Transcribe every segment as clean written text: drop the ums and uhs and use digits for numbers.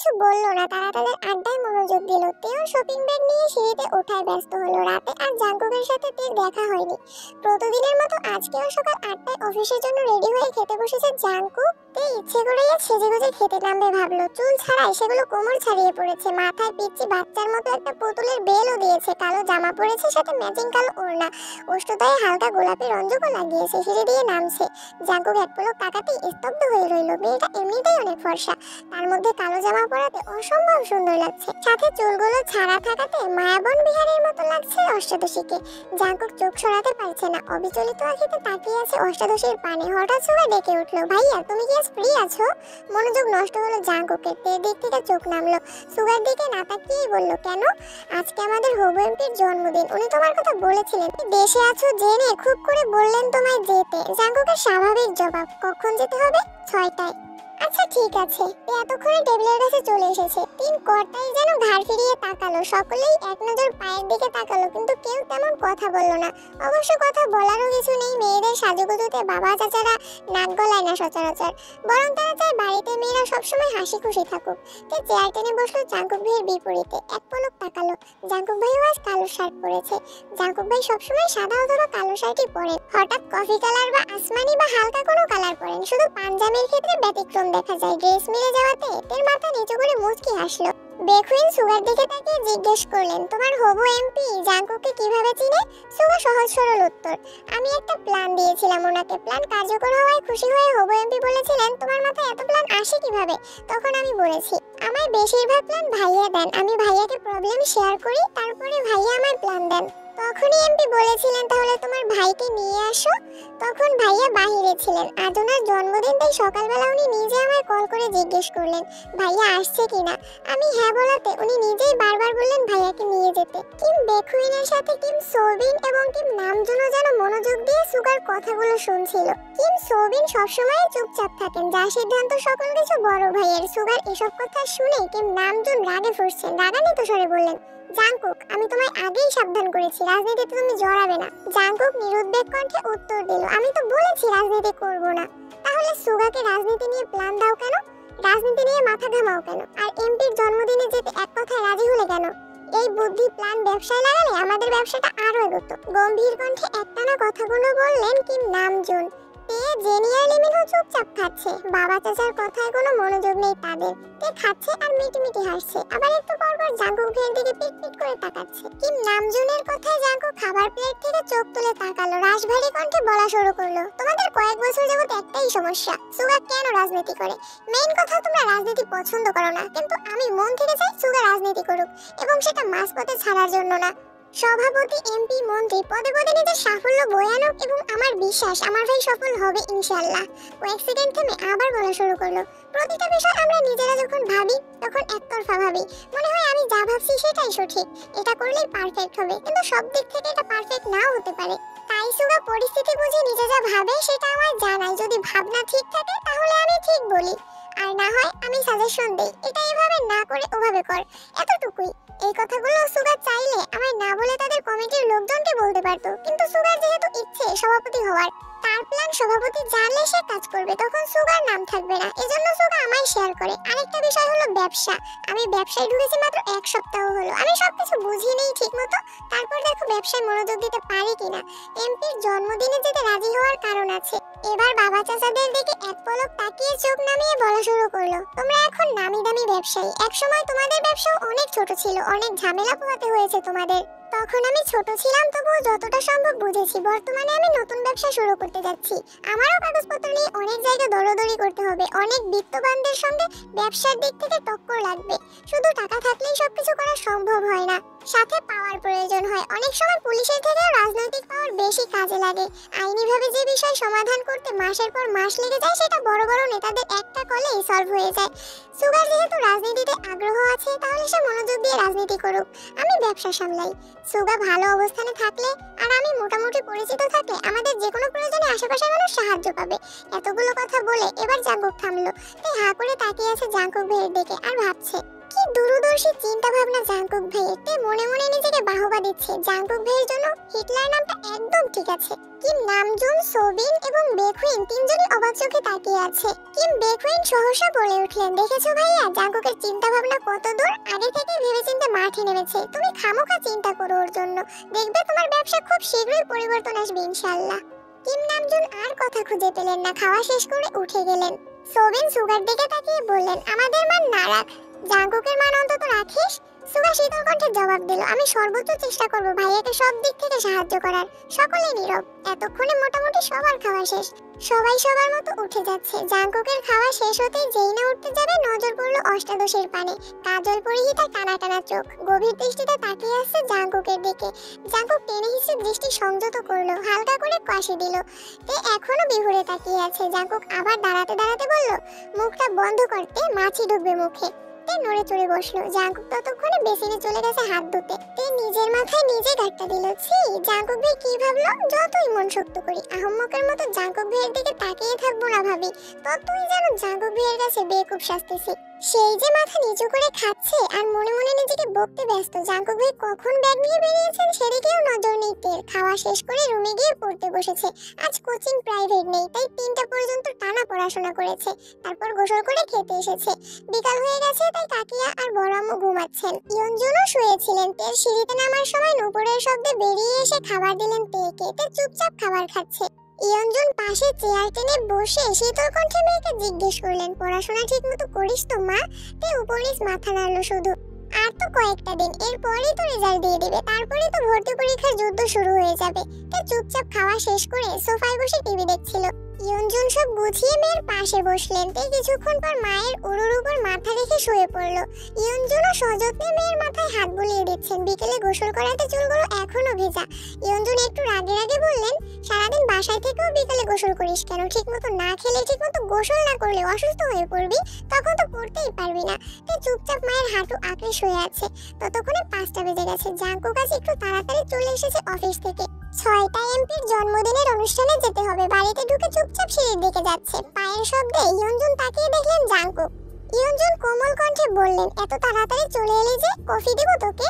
কিছু বললো না, তারা তাদের আড্ডায় মনোযোগ দিল। তেও শপিং ব্যাগ নিয়ে সিঁড়িতে ওঠায় ব্যস্ত হলো। রাতে আর জাঙ্কুকের সাথে তের দেখা হয়নি। প্রতিদিনের মতো আজকেও সকাল 8টায় অফিসের জন্য রেডি হয়ে খেতে বসেছে জাঙ্কুক। তে ইচ্ছে করেই সেজেগুজে খেতে নামবে ভাবলো। চুল ছাড়াই সেগুলো কোমর ছাড়িয়ে পড়েছে, মাথায় পিচ্ছি বাচ্চার মতো একটা পুতুলের বেলও দিয়েছে, কালো জামা পরেছে, সাথে ম্যাচিং কালো ওড়না, ওষ্ঠতায় হালকা গোলাপি রঞ্জকও লাগিয়েছে। সিঁড়ি দিয়ে নামছে। জাঙ্কুক এক পলক তাকাতেই স্তব্ধ হয়ে রইল। মেয়েটা এমনিতেই অনেক ফর্সা, তার মধ্যে কালো জামা পরাতে অসম্ভব সুন্দর লাগছে, সাথে চুলগুলো ছাড়া থাকাতে মায়াবন বিহারীর মতো লাগছে অষ্টাদশীকে। জাঙ্কুক চোখ সরাতে পারছে না, অবিচলিত আঁখিতে তাকিয়ে আছে অষ্টাদশীর পানে। হঠাৎ সুগা ডেকে উঠলো, ভাইয়া তুমি কি ফ্রি আছো? মনোযোগ নষ্ট হলো জাঙ্কুকের। তের দিক থেকে চোখ নামলো। সুগার দিকে না তাকিয়েই বলল, কেন? আজকে আমাদের হবু এমপির জন্মদিন, উনি তোমার কথা বলেছিলেন। দেশে আছো জেনে খুব করে বললেন তোমায় যেতে। জাঙ্কুকের স্বাভাবিক জবাব, কখন যেতে হবে? 6টায়। আচ্ছা ঠিক আছে। এতক্ষণে টেবিলের কাছে চলে এসেছে। তিন কর্তাই যেন ঘাড় ফিরিয়ে তাকালো। সকলেই এক নজর পায়ের দিকে তাকালো, কিন্তু কেউ তেমন কথা বলল না। অবশ্য কথা বলারও কিছু নেই, মেয়েদের সাজুগুজুতে বাবা চাচারা নাক গলায় না সচরাচর, বরং তারা চায় বাড়িতে মেয়েরা সবসময় হাসি খুশি থাকুক। তে চেয়ার টেনে বসলো জাঙ্কুক ভাইয়ের বিপরীতে। এক পলক তাকালো। জাঙ্কুক ভাইও আজ কালো শার্ট পরেছে। জাঙ্কুক ভাই সবসময় সাদা অথবা কালো শার্টই পরেন, হঠাৎ কফি কালার বা আসমানি বা হালকা কোনো কালার পরেন। শুধু পাঞ্জাবির ক্ষেত্রে ব্যতিক্রম দেখা যায়। ড্রেস মিলে যাওয়াতে তের মাথা নিচু করে মুচকি হাসলো। বেকুইন সুগার দিকে তাকিয়ে জিজ্ঞেস করলেন, তোমার হবু এমপি জাঙ্কুককে কিভাবে চিনে? সুগা সহজ সরল উত্তর, আমি একটা প্ল্যান দিয়েছিলাম ওনাকে। প্ল্যান কার্যকর হওয়ায় খুশি হয়ে হবু এমপি বলেছিলেন, তোমার মাথায় এত প্ল্যান আসে কিভাবে? তখন আমি বলেছি, আমার বেশিরভাগ প্ল্যান ভাইয়া দেন, আমি ভাইয়াকে প্রবলেম শেয়ার করি, তারপরে ভাইয়া আমার প্ল্যান দেন। তখনই এমপি বলেছিলেন, তাহলে তোমার ভাইকে নিয়ে আসো। তখন ভাইয়া বাহিরে ছিলেন। আজ ওনার জন্মদিন, তাই সকালবেলা উনি নিজে আমায় কল করে জিজ্ঞেস করলেন ভাইয়া আসছে কিনা। আমি হ্যাঁ বলাতে উনি নিজেই বারবার বললেন ভাইয়াকে নিয়ে যেতে। কিম বেকুইনের সাথে কিম সোবিন এবং কিম নামজুনও যেন মনোযোগ দিয়ে সুগার কথাগুলো শুনছিল। কিম সোবিন সবসময় চুপচাপ থাকেন, যা সিদ্ধান্ত সকল কিছু বড় ভাইয়ের। সুগার এসব কথা শুনে কিম নামজুন রাগে ফুঁসছেন। রাগান্বিত স্বরে বললেন, জাঙ্কুক আমি তোমায় আগেই সাবধান করেছি, রাজনীতিতে তুমি জড়াবে না। জাঙ্কুক নিরুদ্বেগ কণ্ঠে উত্তর দিল, আমি তো বলেছি রাজনীতি করব না। তাহলে সুগাকে রাজনীতি নিয়ে প্ল্যান দাও কেন? রাজনীতি নিয়ে মাথা ঘামাও কেন? আর এমপির জন্মদিনে যেতে এক কথায় রাজি হলে কেন? এই বুদ্ধি প্ল্যান ব্যবসায় লাগালে আমাদের ব্যবসাটা আরো এগোতো। গম্ভীর কণ্ঠে একটানা কথাগুলো বললেন কিম নামজুন। তে জেনিয়ার লিমিনও চুপচাপ খাচ্ছে। বাবা চাচার কথায় কোনো মনোযোগ নেই তাদের। তে খাচ্ছে আর মিটিমিটি হাসছে, আবার একটু পরপর জাঙ্কুক ভাইয়ের দিকে পিটপিট করে তাকাচ্ছে। কিম নামজুনের কথায় জাঙ্কুক খাবার প্লেট থেকে চোখ তুলে তাকালো। রাশভারী কণ্ঠে বলা শুরু করলো, তোমাদের কয়েক বছর যাবত একটাই সমস্যা, সুগা কেন রাজনীতি করে। মেইন কথা তোমরা রাজনীতি পছন্দ করো না, কিন্তু আমি মন থেকে চাই সুগা রাজনীতি করুক, এবং সেটা মাঝপথে ছাড়ার জন্য না। সভাপতি, এমপি, মন্ত্রী পদে পদে নিজের সাফল্য বয়ানুক, এবং আমার বিশ্বাস আমার ভাই সফল হবে ইনশাআল্লাহ। কয়েক সেকেন্ড থেমে আবার বলা শুরু করলো, প্রতিটা বিষয় আমরা নিজেরা যখন ভাবি তখন একতরফা ভাবি, মনে হয় আমি যা ভাবছি সেটাই সঠিক, এটা করলেই পারফেক্ট হবে, কিন্তু সব দিক থেকে এটা পারফেক্ট নাও হতে পারে। তাই সুগা পরিস্থিতি বুঝে নিজে যা ভাবে সেটা আমায় জানায়। যদি ভাবনা ঠিক থাকে তাহলে আমি ঠিক বলি, আর না হয় আমি সাজেশন দেই, এটা এভাবে না করে ওভাবে কর, এতটুকুই। এই কথাগুলো সুগার চাইলে আমায় না বলে তাদের কমিটির লোকজনকে বলতে পারতো, কিন্তু সুগার যেহেতু ইচ্ছে সভাপতি হওয়ার, তার প্ল্যান সভাপতি জানলে সে কাজ করবে, তখন সুগার নাম থাকবে না। এজন্য সুগা আমায় শেয়ার করে। আরেকটা বিষয় হলো ব্যবসা। আমি ব্যবসায় ঢুকেছি মাত্র 1 সপ্তাহ হলো, আমি সবকিছু বুঝি নেই ঠিক মতো, তারপর দেখো ব্যবসায় মনোযোগ দিতে পারি কিনা। এমপির জন্মদিনে যেতে রাজি হওয়ার কারণ আছে। এবার বাবা চাচাদের দিকে এক পলক তাকিয়ে চোখ নামিয়ে বলা শুরু করলো, তোমরা এখন নামি দামি ব্যবসায়ী, একসময় তোমাদের ব্যবসাও অনেক ছোট ছিল, অনেক ঝামেলা পোহাতে হয়েছে তোমাদের। তখন আমি ছোট ছিলাম, তবুও যতটা সম্ভব বুঝেছি। বর্তমানে আমি নতুন ব্যবসা শুরু করতে যাচ্ছি, আমারও কাগজপত্র নিয়ে অনেক জায়গা দৌড়াদৌড়ি করতে হবে, অনেক বিত্তবানদের সঙ্গে ব্যবসার দিক থেকে টক্কর লাগবে। শুধু টাকা থাকলেই সবকিছু করা সম্ভব হয় না, সাথে পাওয়ার প্রয়োজন হয়। অনেক সময় পুলিশের থেকেও রাজনৈতিক পাওয়ার বেশি কাজে লাগে। আইনিভাবে যে বিষয় সমাধান করতে মাসের পর মাস লেগে যায়, সেটা বড় বড় নেতাদের একটা কলেই সলভ হয়ে যায়। সুগার যেহেতু রাজনীতিতে আগ্রহ আছে, তাহলে সে মনোযোগ দিয়ে রাজনীতি করুক, আমি ব্যবসা সামলাই। সুগা ভালো অবস্থানে থাকলে আর আমি মোটামুটি পরিচিত থাকলে আমাদের যে কোনো প্রয়োজনে আশেপাশের মানুষ সাহায্য পাবে। এতগুলো কথা বলে এবার জাঙ্কুক থামলো। তাই হা করে তাকিয়ে আছে জাঙ্কুক ভাইয়ের দিকে আর ভাবছে, কি দূরদর্শী চিন্তা ভাবনা জাংকুক ভাইয়ের। তে মনে মনে নিজেকে বাহবা দিচ্ছে। জাংকুক ভাইয়ের জন্য হিটলার নামটা একদম ঠিক আছে। কিম নামজুন, সোবিন এবং বেকুইন তিনজনই অবাক চোখে তাকিয়ে আছে। কিম বেকুইন সহসা বলে উঠলেন, দেখেছো ভাইয়া জাংকুকের চিন্তা ভাবনা কত দূর। আগে থেকে ভেবেচিন্তে মাঠে নেমেছে। তুমি খামোখা চিন্তা করো ওর জন্য, দেখবে তোমার ব্যবসা খুব শীঘ্রই পরিবর্তন আসবে ইনশাআল্লাহ। কিম নামজুন আর কথা খুঁজে পেলেন না, খাওয়া শেষ করে উঠে গেলেন। সোবিন সুগার দিকে তাকিয়ে বললেন, আমাদের মান না রাখ, জাংকুকের মান অন্তত রাখিস। সুগা শীতল কণ্ঠে জবাব দিল, আমি সর্বোচ্চ চেষ্টা করব ভাইয়াকে সব দিক থেকে সাহায্য করার। সকলে নীরব। এতক্ষণে মোটামুটি সবার খাওয়া শেষ। সবাই সবার মতো উঠে যাচ্ছে। জাংকুকের খাওয়া শেষ হতেই যেই না উঠতে যাবে নজর পড়লো অষ্টাদশের পানে। কাজল পরিহিতা টানা টানা চোখ, গভীর দৃষ্টিতে তাকিয়ে আসছে জাংকুকের দিকে। জাংকুক টেনে হিসেবে দৃষ্টি সংযত করলো, হালকা করে কাশি দিল। তে এখনো বিভোরে তাকিয়ে আছে। জাংকুক আবার দাঁড়াতে দাঁড়াতে বলল, মুখটা বন্ধ করতে, মাছি ঢুকবে মুখে। তে নড়ে চড়ে বসলো। জাংকুক ততক্ষণে বেসিনে চলে গেছে হাত ধুতে। তে নিজের মাথায় নিজে ধাক্কা দিল, ছি জাংকুক ভাই কি ভাবলো। যতই মন শক্ত করি আহম্মকের মতো জাংকুক ভাইয়ের দিকে তাকিয়ে থাকবো না ভাবি, ততই যেন জাংকুক ভাইয়ের কাছে বেকুব শাস্তিছি। সেই যে মাথা নিচু করে খাচ্ছে আর মনে মনে নিজেকে বকতে ব্যস্ত। জাংকুক ভাই কখন ব্যাগ নিয়ে বেরিয়েছেন সেদিকেও নজর নেই তের। খাওয়া শেষ করে রুমে গিয়ে পড়তে বসেছে। আজ কোচিং প্রাইভেট নেই, তাই 3টা পর্যন্ত টানা পড়াশোনা করেছে। তারপর গোসল করে খেতে এসেছে। বিকাল হয়ে গেছে, তাই কাকিয়া আর বড় আম্মু ঘুমাচ্ছেন। ইয়নজুনও শুয়েছিলেন। তের সিঁড়িতে নামার সময় নুপুরের শব্দে বেরিয়ে এসে খাবার দিলেন তেকে। তে চুপচাপ খাবার খাচ্ছে। ইয়নজুন পাশে চেয়ার টেনে বসে শীতল কণ্ঠে মেয়েকে জিজ্ঞেস করলেন, পড়াশোনা ঠিক মতো করিস তো মা? তে উপরিস মাথা নাড়লো শুধু। আর তো কয়েকটা দিন, এরপরই তো রেজাল্ট দিয়ে দিবে, তারপরে তো ভর্তি পরীক্ষার যুদ্ধ শুরু হয়ে যাবে। তে চুপচাপ খাওয়া শেষ করে সোফায় বসে টিভি দেখছিল। ইয়নজুন সব গুছিয়ে মেয়ের পাশে বসলেন। তে কিছুক্ষণ পর মায়ের উরুর উপর মাথা রেখে শুয়ে পড়লো। ইয়নজুনও সযত্নে মেয়ের মাথায় হাত বুলিয়ে দিচ্ছেন। বিকেলে গোসল করাতে চুলগুলো এখনো ভেজা। ইয়নজুন একটু রাগে রাগে বললেন, সারাদিন বাসায় থেকেও বিকেলে গোসল করিস কেন? ঠিকমতো না খেলে, ঠিকমতো গোসল না করলে অসুস্থ হয়ে পড়বি, তখন তো পড়তেই পারবি না। তে চুপচাপ মায়ের হাঁটু আঁকড়ে শুয়ে আছে। ততক্ষণে 5টা বেজে গেছে। জাংকুক আজ একটু তাড়াতাড়ি চলে এসেছে অফিস থেকে। 6টায় এমপির জন্মদিনের অনুষ্ঠানে যেতে হবে। বাড়িতে ঢুকে চুপচাপ সিঁড়ির দিকে যাচ্ছে। পায়ের শব্দে ইয়নজুন তাকিয়ে দেখলেন জাংকুক। ইয়নজুন কোমল কণ্ঠে বললেন, এত তাড়াতাড়ি চলে এলি যে, কফি দিব তোকে?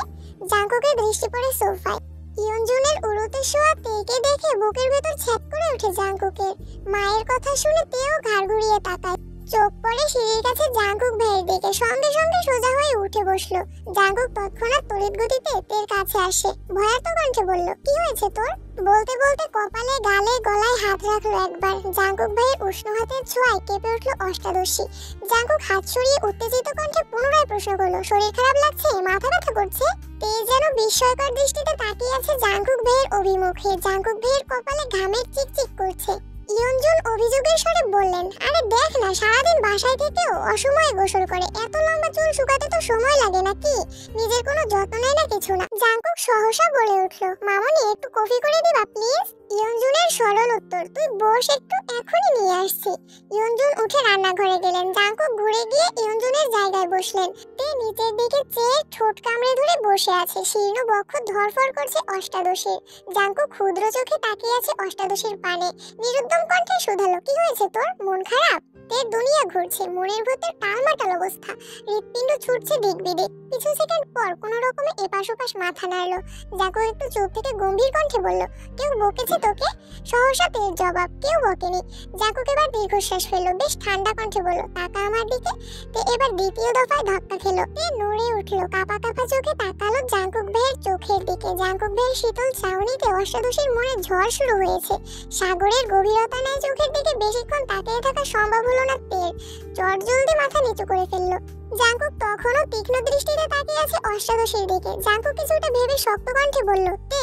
জাংকুকের দৃষ্টি পড়ে সোফায়। ইয়নজুনের উড়োতে শোয়া তেকে দেখে বুকের ভেতর ছ্যাঁক করে ওঠে জাংকুকের। মায়ের কথা শুনে তেও ঘাড় ঘুরিয়ে তাকায়। চোখ পড়ে সিঁড়ির কাছে জাংকুক ভাইয়ের দিকে। সঙ্গে সঙ্গে সোজা হয়ে উঠে বসলো। জাংকুক তৎক্ষণাৎ তড়িৎ গতিতে তের কাছে আসে। ভয়ার্ত কণ্ঠে বলল, কি হয়েছে তোর? বলতে বলতে কপালে, গালে, গলায় হাত রাখলো একবার। জাংকুক ভাইয়ের উষ্ণ হাতের ছোঁয়ায় কেঁপে উঠলো অষ্টাদশী। জাংকুক হাত সরিয়ে উত্তেজিত কণ্ঠে পুনরায় প্রশ্ন করলো, শরীর খারাপ লাগছে? মাথা ব্যথা করছে? তে যেন বিস্ময়কর দৃষ্টিতে তাকিয়ে আছে জাংকুক ভাইয়ের অভিমুখে। জাংকুক ভাইয়ের কপালে ঘামের চিকচিক করছে। ইয়নজুন অভিযোগের স্বরে বললেন, আরে দেখ না, সারাদিন বাসায় থেকেও অসময়ে গোসল করে। এত লম্বা চুল শুকাতে তো সময় লাগে নাকি? নিজের কোনো যত্ন নেয় না, কিছু না। জাংকুক সহসা বলে উঠলো, মামনি একটু কফি করে দিবা প্লিজ? ইয়নজুনের সরল উত্তর, তুই বস একটু, এখনই নিয়ে আসছি। ইয়নজুন উঠে রান্নাঘরে গেলেন। জাংকুক ঘুরে গিয়ে ইয়নজুনের জায়গায় বসলেন। তে নিচের দিকে চেয়ে ঠোঁট কামড়ে ধরে বসে আছে। শীর্ণ বক্ষ ধরফর করছে অষ্টাদশীর। জাংকুক ক্ষুদ্র চোখে তাকিয়ে আছে অষ্টাদশীর পানে। নিরুদ্যম কণ্ঠে শুধালো, কি হয়েছে তোর? মন খারাপ? তে দুনিয়া ঘুরছে। মনের ভেতর টালমাটাল অবস্থা। হৃৎপিণ্ড ছুটছে দিক বিদিক। কিছু সেকেন্ড পর কোনো রকমে এপাশ ওপাশ মাথা নাড়লো। জাংকুক একটু চুপ থেকে গম্ভীর কণ্ঠে বলল, কেউ বকেছে তোকে? সহসা তের জবাব, কেউ বকেনি। জাংকুক এবার দীর্ঘশ্বাস ফেললো। বেশ ঠান্ডা কণ্ঠে বলল, তাকা আমার দিকে। তে এবার দ্বিতীয় দফায় ধাক্কা খেলো। তে নড়ে উঠলো। কাঁপা কাঁপা চোখে তাকালো জাংকুক ভাইয়ের চোখের দিকে। জাংকুক ভাইয়ের শীতল চাউনিতে অষ্টাদশীর মনে ঝড় শুরু হয়েছে। সাগরের গভীরতা নেয় চোখের দিকে বেশিক্ষণ তাকিয়ে থাকা সম্ভব হলো না তের। চট জলদি মাথা নিচু করে ফেললো। জাংকুক তখনও তীক্ষ্ণ দৃষ্টিতে তাকিয়ে আছে অষ্টাদশীর দিকে। জাংকুক কিছুটা ভেবে শক্ত কণ্ঠে বলল, তে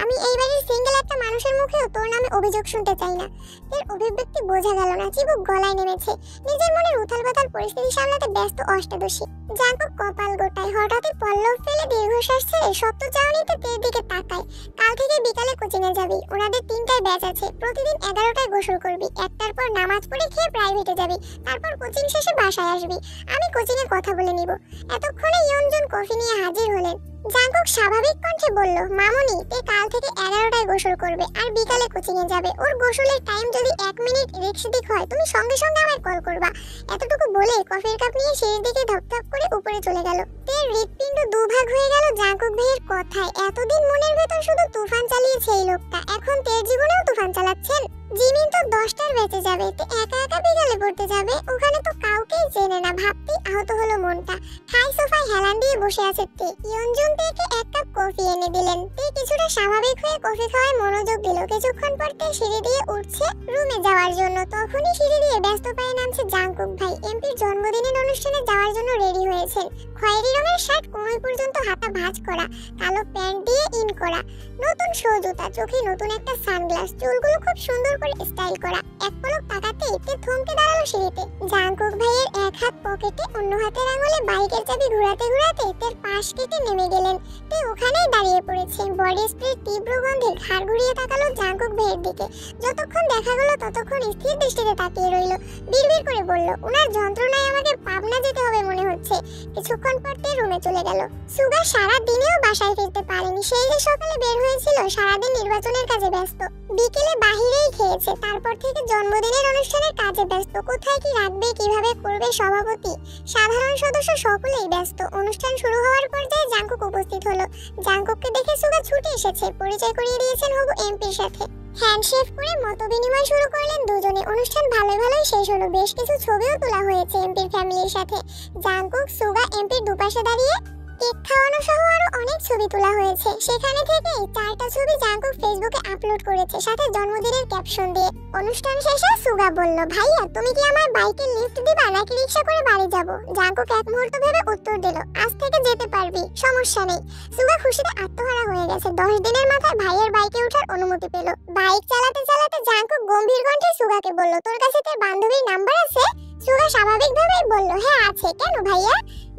আমি এই বাড়ির সিঙ্গেল একটা মানুষের মুখেও তোর নামে অভিযোগ শুনতে চাই না। এর অভিব্যক্তি বোঝা গেল না। চিবুক গলায় নেমেছে। নিজের মনের উথাল পাতাল পরিস্থিতি সামলাতে ব্যস্ত অষ্টাদশী। জাংকুক কপাল গোটায়। হঠাৎই পল্লব ফেলে দীর্ঘশ্বাস ছেড়ে শক্ত চাউনিতে তের দিকে তাকায়। কাল থেকে বিকালে কোচিং এ যাবি। ওনাদের 3টায় ব্যাচ আছে। প্রতিদিন 11টায় গোসল করবি। 1টার পর নামাজ পড়ে খেয়ে প্রাইভেটে যাবি। তারপর কোচিং শেষে বাসায় আসবি। আমি কোচিং এ কথা বলে নিব। এতক্ষণে ইয়নজুন কফি নিয়ে হাজির হলেন। জাংকুক স্বাভাবিক কণ্ঠে বলল, মামনি তে কাল থেকে 11টায় গোসল করবে আর বিকালে কোচিং এ যাবে। ওর গোসলের টাইম যদি 1 মিনিট এদিক সেদিক হয় তুমি সঙ্গে সঙ্গে আমায় কল করবা। এতটুকু বলে কফির কাপ নিয়ে সিঁড়ির দিকে ধপধপ করে উপরে চলে গেল। তের হৃৎপিণ্ড দুভাগ হয়ে গেল জাঙ্কুক ভাইয়ের কথায়। এতদিন মনের ভেতর শুধু তুফান চালিয়েছে এই লোকটা, এখন তের জীবনেও তুফান চালাচ্ছেন। জিমিন তো 10টার বেঁচে যাবে, তে একা একা বিকালে পড়তে যাবে, ওখানে তো কাউকেই চেনে না। ভাবতেই আহত হলো মনটা। খাই সোফায় হেলান দিয়ে বসে আছে তে। ইয়নজুন তেকে 1 কাপ কফি এনে দিলেন। তে কিছুটা স্বাভাবিক হয়ে কফি খাওয়ায় মনোযোগ দিল। কিছুক্ষণ পর তে সিঁড়ি দিয়ে উঠছে রুমে যাওয়ার জন্য। তখনই সিঁড়ি দিয়ে ব্যস্ত পায়ে নামছে জাঙ্কুক ভাই। এমপির জন্মদিনের অনুষ্ঠানে যাওয়ার জন্য রেডি হয়েছেন। খয়েরি রঙের শার্ট কোমর পর্যন্ত হাতা ভাঁজ করা, কালো প্যান্ট দিয়ে ইন করা, নতুন শো জুতা, চোখে নতুন একটা সানগ্লাস, চুলগুলো খুব সুন্দর করে স্টাইল করা। এক পলক তাকাতেই তে থমকে দাঁড়ালো সিঁড়িতে। জাঙ্কুক ভাইয়ের এক হাত পকেটে, অন্য হাতের আঙুলে বাইকের চাবি ঘোরাতে ঘোরাতে তের পাশ কেটে নেমে গেলেন। তে ওখানেই দাঁড়িয়ে পড়েছে। বডি স্প্রের তীব্র গন্ধে ঘাড় ঘুরিয়ে তাকালো জাঙ্কুক ভাইয়ের দিকে। যতক্ষণ দেখা গেল ততক্ষণ স্থির দৃষ্টিতে তাকিয়ে রইল। বিড়বিড় করে বলল, ওনার যন্ত্রণায় আমাকে পাবনা যেতে হবে মনে হচ্ছে। কিছুক্ষণ পর তে রুমে চলে গেল। সুগা সারা দিনেও বাসায় ফিরতে পারেনি। সেই যে সকালে বের হয়েছিল, সারাদিন নির্বাচনের কাজে ব্যস্ত। বিকেলে বাহিরেই খেয়েছে। তারপর থেকে জন্মদিনের অনুষ্ঠানের কাজে ব্যস্ত। কোথায় কি রাখবে, কিভাবে করবে, সভাপতি, সাধারণ সদস্য সকলেই ব্যস্ত। অনুষ্ঠান শুরু হওয়ার পর্যায়ে জাঙ্কুক উপস্থিত হলো। জাঙ্কুককে দেখে সুগা ছুটে এসেছে। পরিচয় করিয়ে দিয়েছেন হবু এমপির সাথে। হ্যান্ডশেক করে মত বিনিময় শুরু করলেন দুজনে। অনুষ্ঠান ভালোই শেষ হলো। বেশ কিছু ছবিও তোলা হয়েছে এমপির ফ্যামিলির সাথে। জাঙ্কুক, সুগা এমপির দুপাশে দাঁড়িয়ে কেক খাওয়ানো সহ আরো অনেক ছবি তোলা হয়েছে। সেখানে থেকেই 4টা ছবি জাঙ্কুক ফেসবুকে আপলোড করেছে, সাথে জন্মদিনের ক্যাপশন দিয়ে। অনুষ্ঠান শেষে সুগা বলল, ভাইয়া তুমি কি আমার বাইকে লিফট দিবা নাকি রিকশা করে বাড়ি যাব? জাঙ্কুক এক মুহূর্ত ভেবে উত্তর দিল, আজ থেকে যেতে পারবি, সমস্যা নেই। সুগা খুশিতে আত্মহারা হয়ে গেছে। 10 দিনের মাথায় ভাইয়ের বাইকে ওঠার অনুমতি পেল। বাইক চালাতে চালাতে জাঙ্কুক গম্ভীর কণ্ঠে সুগাকে বলল, তোর কাছে তোর বান্ধবীর নাম্বার আছে? সুগা স্বাভাবিকভাবেই বলল, হ্যাঁ আছে, কেন ভাইয়া?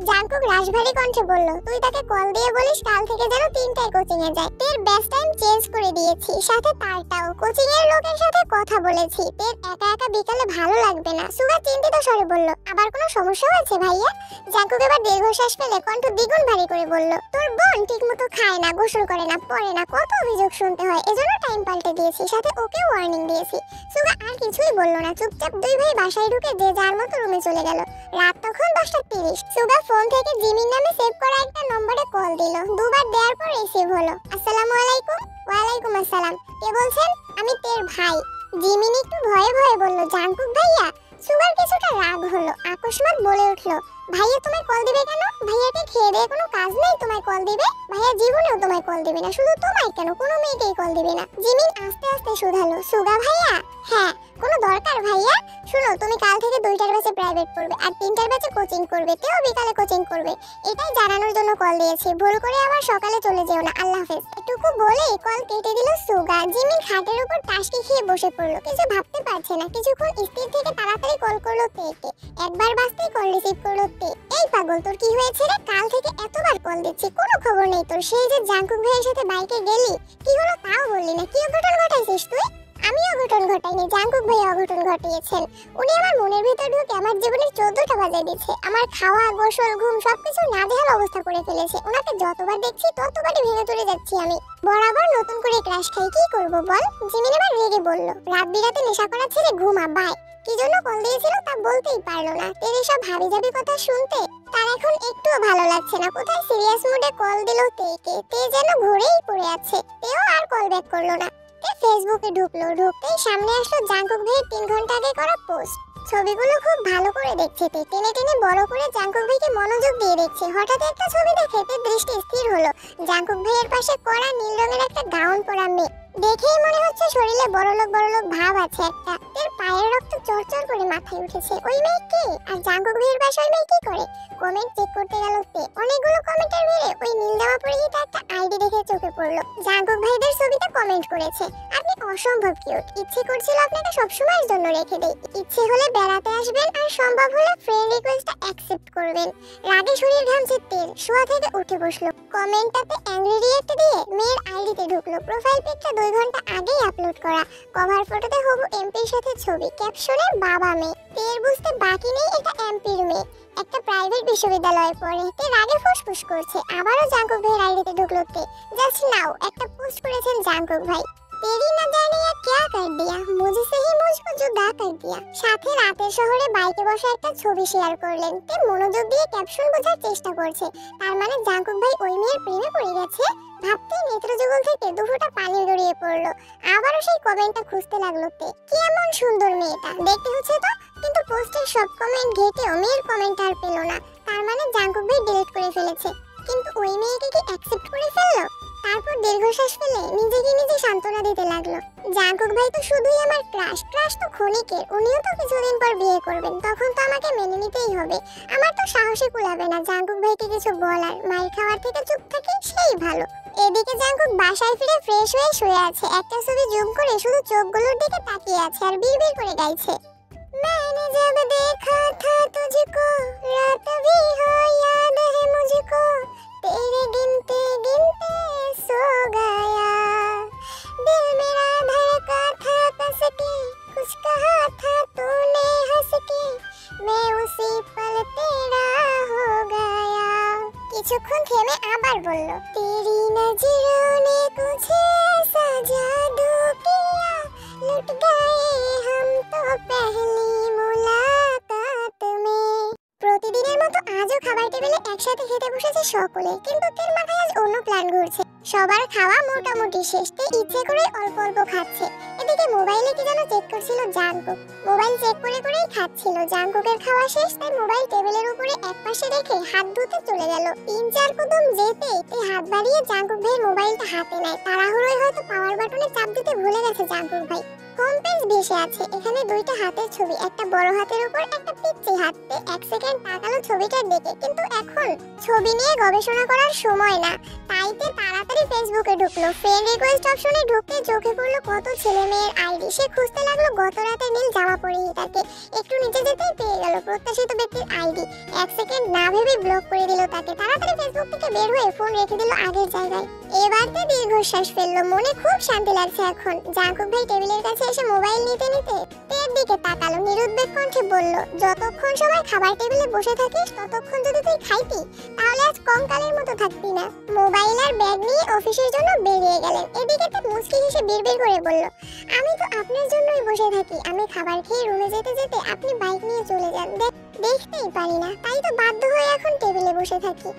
জাঙ্কুক রাশভারী কণ্ঠে বলল, তুই তাকে কল দিয়ে বলিস কাল থেকে যেন 3টায় কোচিং এ যায়। তের বেস্ট টাইম চেঞ্জ করে দিয়েছি, সাথে তারটাও। কোচিং এর লোকের সাথে কথা বলেছি। তের একা একা বিকালে ভালো লাগবে না। সুগা চিন্তিত স্বরে বলল, আবার কোনো সমস্যা হয়েছে ভাইয়া? জাঙ্কুক এবার দীর্ঘশ্বাস ফেলে কণ্ঠ দ্বিগুণ ভারী করে বলল, তোর বোন ঠিকমতো খায় না, গোসল করে না, পড়ে না, কত অভিযোগ শুনতে হয়, এজন্য টাইম পাল্টে দিয়েছি, সাথে ওকে ওয়ার্নিং দিয়েছি। সুগা আর কিছুই বলল না। চুপচাপ দুই ভাই বাসায় ঢুকে যে যার মতো রুমে চলে গেল। রাত তখন 10:30। সুগা ফোন থেকে জিমির নামে সেভ করা একটা নম্বরে কল দিল। দুবার দেওয়ার পর রিসিভ হলো। আসসালামু আলাইকুম। ওয়ালাইকুম আসসালাম। কে বলছেন? আমি তের ভাই। জিমিন একটু ভয়ে ভয়ে বলল, জাঙ্কুক ভাইয়া? সুগার কিছুটা রাগ হলো। আকস্মাত বলে উঠলো, ভাইয়া তোমায় কল দিবে কেন? ভাইয়াকে খেয়ে দিয়ে কোনো কাজ নেই তোমায় কল দিবে? ভাইয়া জীবনেও তোমায় কল দিবে না। শুধু তোমায় কেন, কোনো মেয়েকেই কল দিবে না। জিমিন আস্তে আস্তে শুধালো, সুগা ভাইয়া? হ্যাঁ, কোনো দরকার ভাইয়া? শুনো, তুমি কাল থেকে 2টার ব্যাচে প্রাইভেট পড়বে আর 3টার ব্যাচে কোচিং করবে। তেও বিকালে কোচিং করবে, এটাই জানানোর জন্য কল দিয়েছি। ভুল করে আবার সকালে চলে যেও না। আল্লাহ হাফেজ। এটুকু বলেই কল কেটে দিল সুগা। জিমিন খাটের উপর টাসকি খেয়ে বসে পড়লো। কিছু ভাবতে পারছে না। কিছুক্ষণ স্থির থেকে তাড়াতাড়ি কল করলো তেকে। একবার বাজতেই কল রিসিভ করলো তে। এই পাগল, তোর কি হয়েছে রে? কাল থেকে এতবার কল দিচ্ছি, কোনো খবর নেই তোর। সেই যে জাঙ্কুক ভাইয়ের সাথে বাইকে গেলি, কি হলো তাও বললি না। কি অঘটন ঘটাইছিস তুই? আমি অঘটন ঘটাইনি, জাঙ্কুক ভাই অঘটন ঘটিয়েছেন। উনি আমার মনের ভিতর ঢুকে আমার জীবনের 14টা বাজায় দিচ্ছে। আমার খাওয়া, গোসল, ঘুম সবকিছু নাজেহাল অবস্থা করে ফেলেছে। ওনাকে যতবার দেখছি ততবারই ভেঙে চলে যাচ্ছি আমি। বরাবর নতুন করে ক্রাশ খাই, কি করবো বল? জিমিন এবার রেগে বলল, রাত বিরাতে নেশা করা ছেড়ে ঘুমা বাই। কি জন্য কল দিয়েছিল তা বলতেই পারলো না। তের এসব হাবি জাবি কথা শুনতে তার এখন একটুও ভালো লাগছে না। কোথায় সিরিয়াস মুডে কল দিল তেকে। তে যেন ঘুরেই পড়ে আছে। তেও আর কল ব্যাক করলো না। ফেসবুকে ঢুকলো। ঢুকতেই সামনে আসলো জাঙ্কুক ভাইয়ের 3 ঘন্টা আগে করা পোস্ট। ছবিগুলো খুব ভালো করে দেখছে তে। টেনে টেনে বড় করে জাঙ্কুক ভাইকে মনোযোগ দিয়ে দেখছে। হঠাৎ একটা ছবি দেখে তের দৃষ্টি স্থির হলো। জাঙ্কুক ভাইয়ের পাশে কড়া নীল রঙের একটা গাউন পরা মেয়ে। দেখেই মনে হচ্ছে শরীরে বড়লোক ভাব আছে একটা। তের পায়ের রক্ত চরচর করে মাথায় উঠেছে। ওই মেয়ে কে? আর জাঙ্কুক ভাইয়ের পাশে ওই মেয়ে কি করে? কমেন্ট চেক করতে গেল তে। অনেকগুলো কমেন্টের ভিড়ে ওই নীল জামা পরিহিত একটা আইডি দেখে চোখে পড়লো। জাঙ্কুক ভাইদের ছবিতে কমেন্ট করেছে, আপনি অসম্ভব কিউট। ইচ্ছে করছিল আপনাকে সবসময়ের জন্য রেখে দেই। ইচ্ছে হলে বেড়াতে আসবেন আর সম্ভব হলে ফ্রেন্ড রিকোয়েস্টটা অ্যাকসেপ্ট করবেন। রাগে শরীর ঘামছে তেল। শোয়া থেকে উঠে বসলো। কমেন্টটাতে অ্যাংরি রিয়েক্ট দিয়ে মেয়ের আইডিতে ঢুকলো। প্রোফাইল পিকটা 2 ঘন্টা আগেই আপলোড করা। কভার ফটোতে হবু এমপির সাথে ছবি। ক্যাপশনে বাবা মেয়ে। তের বুঝতে বাকি নেই এটা এমপির মেয়ে। একটা প্রাইভেট বিশ্ববিদ্যালয়ে পড়ে। তে রাগে ফুসফুস করছে। আবারও জাঙ্কুক ভাইয়ের আইডিতে ঢুকলো তে। জাস্ট নাও একটা পোস্ট করেছেন জাঙ্কুক ভাই। तेरी न जाने या क्या कर दिया, मुझे से ही मुझको जुदा कर दिया। সাথে রাতের শহরে বাইকে বসে একটা ছবি শেয়ার করলেন। তে মনোযোগ দিয়ে ক্যাপশন বোঝার চেষ্টা করছে। তার মানে জাঙ্কুক ভাই ওই মেয়ের প্রেমে পড়ে গেছে। ভাবতেই নেত্রযুগল থেকে দুফোঁটা পানি গড়িয়ে পড়লো। আবারও সেই কমেন্টটা খুঁজতে লাগলো তে। কি এমন সুন্দর মেয়েটা দেখতে হচ্ছে তো, কিন্তু পোস্টের সব কমেন্ট ঘেটেও মেয়ের কমেন্ট আর পেল না। তার মানে জাঙ্কুক ভাই ডিলিট করে ফেলেছে। কিন্তু ওই মেয়েকে কি অ্যাকসেপ্ট করে ফেললো? তারপর দীর্ঘশ্বাস ফেলে নিজেকে নিজে সান্ত্বনা দিতে লাগলো। জাঙ্কুক ভাই তো শুধুই আমার ক্রাশ, ক্রাশ তো ক্ষণিকের, উনিও তো কিছুদিন পর বিয়ে করবেন, তখন তো আমাকে মেনে নিতেই হবে। আমার তো সাহসে কুলাবে না জাঙ্কুক ভাইকে কিছু বলার, মাইর খাওয়ার থেকে চুপ থাকি সেই ভালো। এদিকে জাঙ্কুক বাসায় ফিরে ফ্রেশ হয়ে শুয়ে আছে, একটা ছবি জুম করে শুধু চোখগুলোর দিকে তাকিয়ে আছে আর বিড়বিড় করে গাইছে। मैंने जब देखा था तुझको रात भी हो याद है मुझको तेरे गिनते गिनते सो गया दिल मेरा धड़का था कस के कुछ कहा था तूने हंस के मैं उसी पल तेरा हो गया। কিছুক্ষণ থেমে আবার বলল, तेरी नजरों ने कुछ ऐसा जादू किया लुट गए हम तो पहली मुलाकात में। প্রতিদিনের মতো আজও খাবার টেবিলে একসাথে খেতে বসেছে সকলে, কিন্তু তের মাথায় আজ অন্য প্ল্যান ঘুরছে। সবার খাওয়া মোটামুটি শেষ, তে ইচ্ছে করে অল্প অল্প খাচ্ছে। এদিকে মোবাইলে কি যেন চেক করছিল জাঙ্কুক, মোবাইল চেক করে করেই খাচ্ছিল। জাঙ্কুকের খাওয়া শেষ, তাই মোবাইল টেবিলের উপরে একপাশে রেখে হাত ধুতে চলে গেল। ৩-৪ কদম যেতেই তে হাত বাড়িয়ে জাঙ্কুক ভাইয়ের মোবাইলটা হাতে নেয়। তাড়াহুড়োয় হয়তো পাওয়ার বাটনে চাপ দিতে ভুলে গেছে জাঙ্কুক ভাই। হোম পেজ ভেসে আছে, এখানে দুইটা হাতের ছবি, একটা বড় হাতের উপর একটা পিচ্চি হাতে। 1 সেকেন্ড তাকালো ছবিটার দিকে, কিন্তু এখন ছবি নিয়ে গবেষণা করার সময় না। তাইতে তাড়াতাড়ি ফেসবুকে ঢুকলো। ফ্রেন্ড রিকোয়েস্ট অপশনে ঢুকতে চোখে পড়লো কত ছেলে মেয়ের আইডি। সে খুঁজতে লাগলো গত রাতে নীল জামা পরিয়ে তাকে। একটু নিচে যেতেই পেয়ে গেল প্রত্যাশিত ব্যক্তির আইডি। 1 সেকেন্ড না ভেবে ব্লক করে দিল তাকে। তাড়াতাড়ি ফেসবুক থেকে বের হয়ে ফোন রেখে দিল আগের জায়গায়। এবার তে দীর্ঘশ্বাস ফেললো, মনে খুব শান্তি লাগছে এখন। জাঙ্কুক ভাই টেবিলের কাছে এসে মোবাইল নিতে নিতে তের দিকে তাকালো, নিরুদ্বেগ কণ্ঠে বলল, যতক্ষণ সবাই খাবার টেবিলে বসে থাকিস ততক্ষণ যদি তুই খাইতি তাহলে আজ কঙ্কালের মতো থাকতি না। মোবাইল আর ব্যাগ নিয়ে অফিসের জন্য বেরিয়ে গেলেন। এদিকে তে মুচকি হেসে বিড়বিড় করে বলল, আমি তো আপনার জন্যই বসে থাকি। আমি খাবার খেয়ে রুমে যেতে যেতে আপনি বাইক নিয়ে চলে যান, দেখতেই পারি না, তাই তো বাধ্য হয়ে এখন টেবিলে বসে থাকি।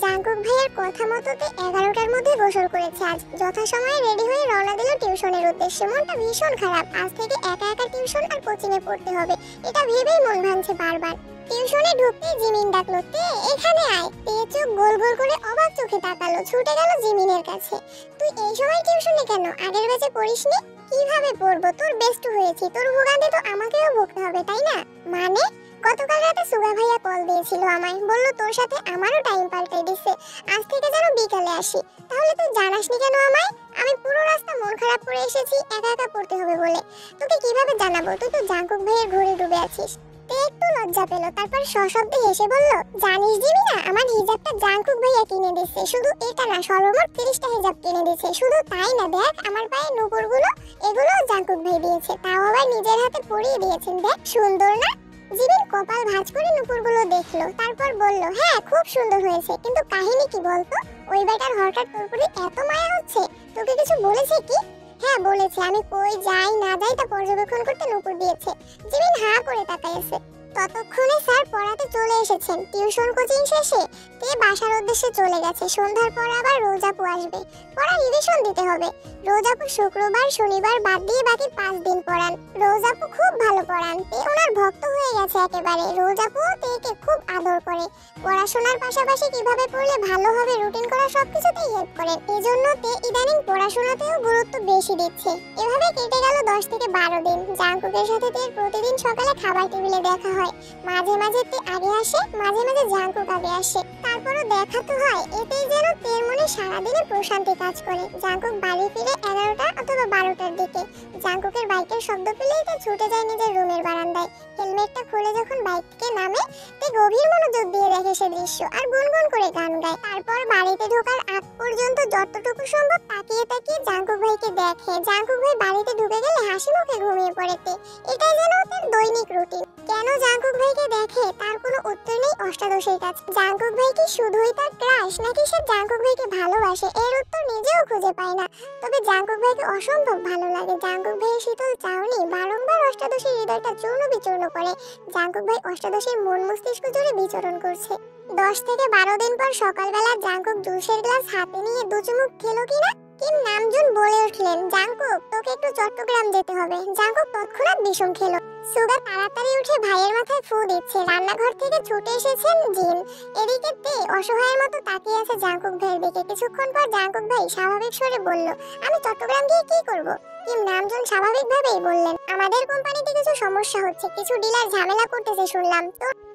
জাঙ্কুক ভাইয়ের কথা মতো তে 11টার মধ্যে গোসল করেছে আজ। যথাসময়ে রেডি হয়ে রওনা দিল টিউশনের উদ্দেশ্যে। মনটা ভীষণ খারাপ, আজ থেকে একা একা টিউশন আর কোচিং এ পড়তে হবে, এটা ভেবেই মন ভাঙছে বারবার। টিউশনে ঢুকতেই জিমিন ডাকলো, তে এখানে আয়। তে চোখ গোল গোল করে অবাক চোখে তাকালো, ছুটে গেল জিমিনের কাছে। তুই এই সময় টিউশনে কেন? আগের ব্যাচে পড়িসনি? কিভাবে পড়বো, তোর বেস্ট হয়েছি, তোর ভোগান্তি তো আমাকেও ভুগতে হবে তাই না? মানে গতকাল রাতে সুগা ভাইয়া কল দিয়েছিল আমায়, বলল তোর সাথে আমারও টাইম পাল্টে দিছে, আজ থেকে যেন বিকালে আসি। তাহলে তুই জানাসনি কেন আমায়? আমি পুরো রাস্তা মন খারাপ করে এসেছি একা একা পড়তে হবে বলে। তোকে কিভাবে জানাবো, তুই তো জাঙ্কুক ভাইয়ের ঘরে ডুবে আছিস। তে একটু লজ্জা পেল, তারপর সশব্দে হেসে বলল, জানিস জিমিনা, আমার হিজাবটা জাঙ্কুক ভাইয়া কিনে দিচ্ছে। শুধু এটা না, সর্বমোট 30টা হিজাব কিনে দিচ্ছে। শুধু তাই না, দেখ আমার পায়ে নুপুরগুলো, এগুলোও জাঙ্কুক ভাই দিয়েছে, তাও আবার নিজের হাতে পরিয়ে দিয়েছেন। দেখ সুন্দর না? জিমিন কপাল ভাঁজ করে নুপুরগুলো দেখলো, তারপর বলল, হ্যাঁ খুব সুন্দর হয়েছে, কিন্তু কাহিনী কি বলতো? ওই বেটার হঠাৎ তোর প্রতি এত মায়া হচ্ছে, তোকে কিছু বলেছে কি? হ্যাঁ বলেছে, আমি কই যাই না যাই তা পর্যবেক্ষণ করতে নুপুর দিয়েছে। জিমিন হা করে তাকাইছে। ততক্ষণে স্যার পড়াতে চলে এসেছেন। টিউশন কোচিং শেষে তে বাসার উদ্দেশ্যে চলে গেছে। সন্ধ্যার পর আবার রোজাপু আসবে, পড়া রিভিশন দিতে হবে। রোজাপু শুক্রবার শনিবার বাদ দিয়ে বাকি 5 দিন পড়ান। রোজাপু খুব ভালো পড়ান, তে ওনার ভক্ত হয়ে গেছে একেবারে। রোজাপু তেকে খুব আদর করে। পড়াশোনার পাশাপাশি কিভাবে পড়লে ভালো হবে রুটিন করা সবকিছুতেই হেল্প করেন। এজন্য তে ইদানিং পড়াশোনাতেও গুরুত্ব বেশি দিচ্ছে। এভাবে কেটে গেল 10 থেকে 12 দিন। জাঙ্কুকের সাথে তে প্রতিদিন সকালে খাবার টেবিলে দেখা হয়। মাঝে মাঝে তে আগে আসে, মাঝে মাঝে জাঙ্কুক আগে আসে, তারপরও দেখা তো হয়। এতেই যেন তের মনে সারাদিনে প্রশান্তি কাজ করে। জাঙ্কুক বাড়ি ফিরে 11টা অথবা 12টার দিকে। জাঙ্কুকের বাইকের শব্দ পেলেই তে ছুটে যায় নিজের রুমের বারান্দায়। হেলমেটটা খুলে যখন বাইক থেকে নামে, তে গভীর মনোযোগ দিয়ে দেখে সে দৃশ্য আর গুনগুন করে গান গায়। তারপর বাড়িতে ঢোকার আগ পর্যন্ত যতটুকু সম্ভব তাকিয়ে তাকিয়ে জাঙ্কুক ভাইকে দেখে। জাঙ্কুক ভাই বাড়িতে ঢুকে গেলে হাসি মুখে ঘুমিয়ে পড়ে তে। এটাই যেন ওদের দৈনিক রুটিন। কেন জাঙ্কুক ভাইকে দেখে তার কোনো উত্তর নেই অষ্টাদশীর কাছে। জাঙ্কুক ভাই কি শুধুই তার ক্রাশ, নাকি সে জাঙ্কুক ভাইকে ভালোবাসে এর উত্তর নিজেও খুঁজে পায় না। তবে জাঙ্কুক ভাইকে অসম্ভব ভালো লাগে। জাঙ্কুক ভাইয়ের শীতল চাউনি বারংবার অষ্টাদশীর হৃদয়টা চূর্ণ বিচূর্ণ করে। জাঙ্কুক ভাই অষ্টাদশীর মন মস্তিষ্ক জুড়ে বিচরণ করছে। 10 থেকে 12 দিন পর সকালবেলা জাঙ্কুক জুসের গ্লাস হাতে নিয়ে দু চুমুক খেলো কিনা কিম নামজুন বলে উঠলেন, জাঙ্কুক তোকে একটু চট্টগ্রাম যেতে হবে। জাঙ্কুক তৎক্ষণাৎ বিষম খেলো। সুগা তাড়াতাড়ি উঠে ভাইয়ের মাথায় ফু দিচ্ছে। রান্নাঘর থেকে ছুটে এসেছেন জিন। এদিকে তে অসহায়ের মতো তাকিয়ে আছে জাঙ্কুক ভাইয়ের দিকে। কিছুক্ষণ পর জাঙ্কুক ভাই স্বাভাবিক স্বরে বলল, আমি চট্টগ্রাম গিয়ে কি করব? কিম নামজুন স্বাভাবিকভাবেই বললেন, আমাদের কোম্পানিতে কিছু সমস্যা হচ্ছে, কিছু ডিলার ঝামেলা করতেছে শুনলাম।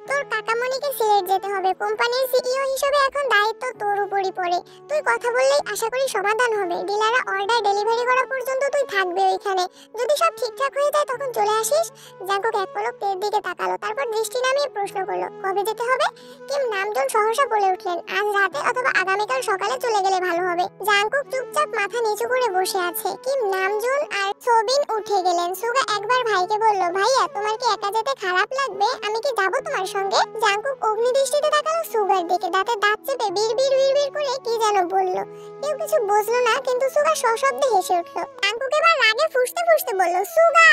তোর কাকামণিকে সিলেট যেতে হবে। কোম্পানির সিইও হিসেবে এখন দায়িত্ব তোর উপরই পড়ে। তুই কথা বললেই আশা করি সমাধান হবে। ডিলাররা অর্ডার ডেলিভারি করা পর্যন্ত তুই থাকবে ওইখানে। যদি সব ঠিকঠাক হয়ে যায় তখন চলে আসিস। জাঙ্কুক এক পলক তের দিকে তাকালো, তারপর দৃষ্টি নামিয়ে প্রশ্ন করলো, কবে যেতে হবে? কিম নামজুন সহসা বলে উঠলেন, আজ রাতে অথবা আগামীকাল সকালে চলে গেলে ভালো হবে। জাঙ্কুক চুপচাপ মাথা নিচু করে বসে আছে। কিম নামজুন আর সোবিন উঠে গেলেন। সুগা একবার ভাইকে বলল, ভাইয়া তোমার কি একা যেতে খারাপ লাগবে? আমি কি যাবো তোমার সঙ্গে? জাঙ্কুক অগ্নিদৃষ্টিতে তাকালো সুগার দিকে। দাঁতে দাঁত চেপে বিড়বিড় করে কি যেন বলল। কেউ কিছু বুঝলো না, কিন্তু সুগা সশব্দে হেসে উঠল। জাঙ্কুক এবার রাগে ফুঁসতে ফুঁসতে বলল, সুগা।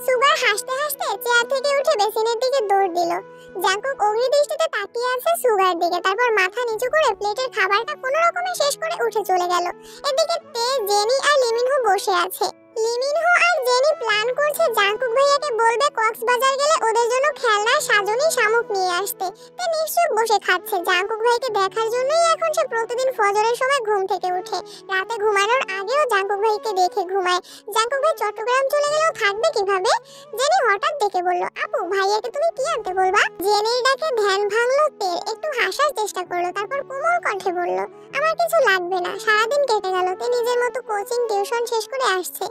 সুগার হাসতে হাসতে চেয়ার থেকে উঠে বেসিনের দিকে দৌড় দিল। জাঙ্কুক অগ্নিদৃষ্টিতে তাকিয়ে আছে সুগার দিকে, তারপর মাথা নিচু করে প্লেটের খাবারটা কোনো রকমে শেষ করে উঠে চলে গেল। এদিকে তে, জেনি আর লিমিনহো বসে আছে। লিমিনহো আর জেনি প্ল্যান করছে জাঙ্কুক ভাইয়াকে বলবে কক্সবাজার গেলে ওদের জন্য খেলনা সাজনি শামুক নিয়ে আসতে। তে নিশ্চুপ বসে খাচ্ছে। জাঙ্কুক ভাইকে দেখার জন্যই এখন সে প্রতিদিন ফজরের সময় ঘুম থেকে উঠে। রাতে ঘুমানোর আগেও জাঙ্কুক ভাইকে দেখে ঘুমায়। জাঙ্কুক ভাই চট্টগ্রাম চলে গেলেও থাকবে কিভাবে? জেনি হঠাৎ ডেকে বলল, আপু ভাইয়াকে তুমি কি আনতে বলবা? জেনির ডাকে ধ্যান ভাঙলো তের। একটু হাসার চেষ্টা করলো, তারপর কোমল কণ্ঠে বলল, আমার কিছু লাগবে না, সারাদিন কেটে গেল। তে নিজের মতো কোচিং টিউশন শেষ করে আসছে।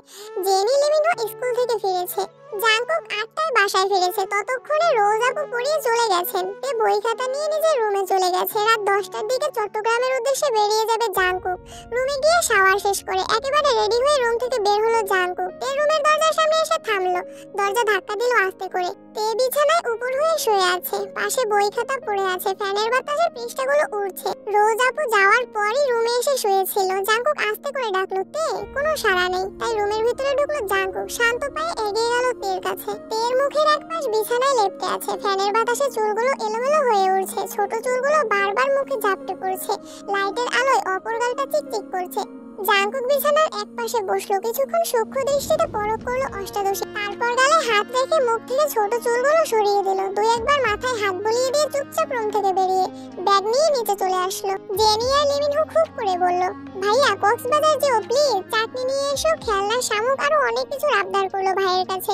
জেনি লিমিনহো স্কুল থেকে ফিরেছে। জাঙ্কুক 8টায় বাসায় ফিরেছে। ততক্ষণে রোজ আপু পড়িয়ে চলে গেছেন। তে বই খাতা নিয়ে নিজের রুমে চলে গেছে। রাত 10টার দিকে চট্টগ্রামের উদ্দেশ্যে বেরিয়ে যাবে জাঙ্কুক। রুমে গিয়ে শাওয়ার শেষ করে একেবারে রেডি হয়ে রুম থেকে বের হলো জাঙ্কুক। তে রুমের দরজার সামনে এসে থামলো। দরজা ধাক্কা দিল আস্তে করে। তে বিছানায় উপর হয়ে শুয়ে আছে। পাশে বই খাতা পড়ে আছে। ফ্যানের বাতাসে পৃষ্ঠাগুলো উড়ছে। রোজ আপু যাওয়ার পরই রুমে এসে শুয়েছিল। জাঙ্কুক আস্তে করে ডাকলো, তে। কোনো সাড়া নেই। তাই রুমের ভিতরে ঢুকলো জাঙ্কুক। শান্ত পায়ে এগিয়ে গেল তের কাছে। তের মুখের এক পাশ বিছানায় লেপ্টে আছে। ফ্যানের বাতাসে চুলগুলো এলোমেলো হয়ে উঠছে। ছোট চুলগুলো বারবার মুখে ঝাপটে পড়ছে। লাইটের আলোয় অপর গালটা চিকচিক করছে। জাঙ্কুক বিছানার এক পাশে বসলো। কিছুক্ষণ সূক্ষ্ম দৃষ্টিতে পরখ করলো অষ্টাদশী। তারপর গালে হাত রেখে মুখ থেকে ছোট চুলগুলো সরিয়ে দিল। দুই একবার মাথায় হাত বুলিয়ে দিয়ে চুপচাপ রুম থেকে বেরিয়ে ব্যাগ নিয়ে নিচে চলে আসলো। জেনি আর লিমিনহো খুব করে বলল, ভাইয়া কক্সবাজার যেও প্লিজ, চাটনি নিয়ে এসো, খেলনা শামুক আরো অনেক কিছু আবদার করলো ভাইয়ের কাছে।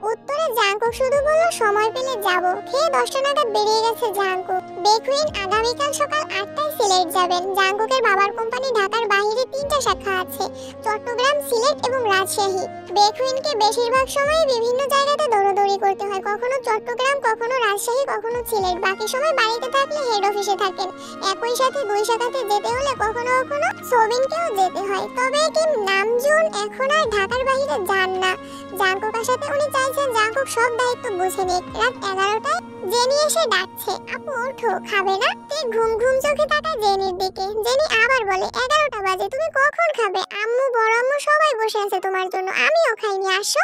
উত্তরে জাঙ্কুক শুধু বলল, সময় পেলে যাব। খেয়ে 10টা নাগাদ বেরিয়ে গেছে জাঙ্কুক। বেকুইন আগামীকাল সকাল 8টায় সিলেট যাবেন। জাঙ্কুকের বাবার কোম্পানি ঢাকার বাইরে 3টা শাখা আছে, চট্টগ্রাম, সিলেট এবং রাজশাহী। বেকুইনকে বেশিরভাগ সময় বিভিন্ন জায়গাতে দৌড়াদৌড়ি করতে হয়, কখনো চট্টগ্রাম, কখনো রাজশাহী, কখনো সিলেট। বাকি সময় বাড়িতে থাকলে হেড অফিসে থাকেন। একই সাথে 2 শাখাতে যেতে হলে কখনো কখনো সোবিনকেও যেতে হয়। তবে কিম নামজুন এখন আর ঢাকার বাইরে যান না। জাঙ্কুকের সাথে উনি চাইছেন জাঙ্কুক সব দায়িত্ব বুঝে নিক। রাত 11টায় জেনি এসে ডাকছে, আপু ওঠো, খাবে না? তে ঘুম ঘুম চোখে তাকায় জেনির দিকে। জেনি আবার বলে, 11টা বাজে, তুমি কখন খাবে? আম্মু, বড় আম্মু সবাই বসে আছে তোমার জন্য, আমিও খাইনি, আসো।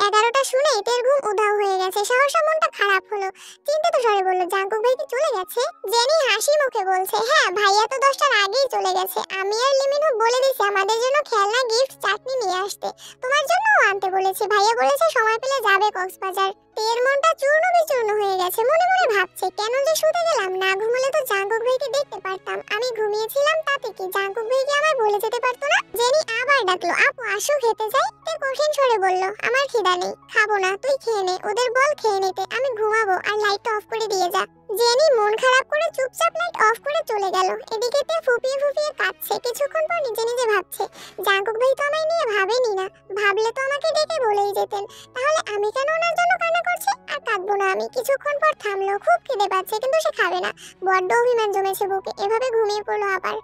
11টা শুনে তের ঘুম উধাও হয়ে গেছে। সহসা মনটা খারাপ হলো। চিন্তিত স্বরে বলল, জাঙ্কুক ভাই কি চলে গেছে? জেনি হাসি মুখে বলছে, হ্যাঁ ভাইয়া তো 10টার আগেই চলে গেছে। আমি আর লিমিনহো বলে দিছি আমাদের জন্য খেলনা, গিফট, চাটনি নিয়ে আসতে। তোমার জন্যও আনতে বলেছি। ভাইয়া বলেছে সময় পেলে যাবে কক্সবাজার। তের মনটা চূর্ণ বিচূর্ণ হয়ে গেছে। মনে মনে ভাবছে, কেন যে শুতে গেলাম? না ঘুমলে তো জাঙ্কুক ভাইকে দেখতে পারতাম। আমি ঘুমিয়েছিলাম তাতে কি? জাঙ্কুক ভাই কি আমায় বলে যেতে পারতো না? জেনি আবার ডাকলো, আপু আসো, খেতে যাই। তে কঠিন স্বরে বলল, আমার খিদা নেই, খাবো না, তুই খেয়ে নে। ওদের বল খেয়ে নিতে, আমি ঘুমাবো, আর লাইটটা অফ করে দিয়ে যা। জেনি মন খারাপ করে চুপচাপ লাইট অফ করে চলে গেল। এদিকে তে ফুপিয়ে ফুপিয়ে কাঁদছে। কিছুক্ষণ পর নিজে নিজে ভাবছে, জাঙ্কুক ভাই তো আমায় নিয়ে ভাবেনি না, ভাবলে তো আমাকে ডেকে বলেই যেতেন। তাহলে আমি কেন ওনার জন্য কান্না করছি? আর কাঁদবো না আমি। কিছুক্ষণ পর থামলো। খুব খিদে পাচ্ছে, কিন্তু সে খাবে না। বড্ড অভিমান জমেছে বুকে। এভাবে ঘুমিয়ে পড়লো আবার।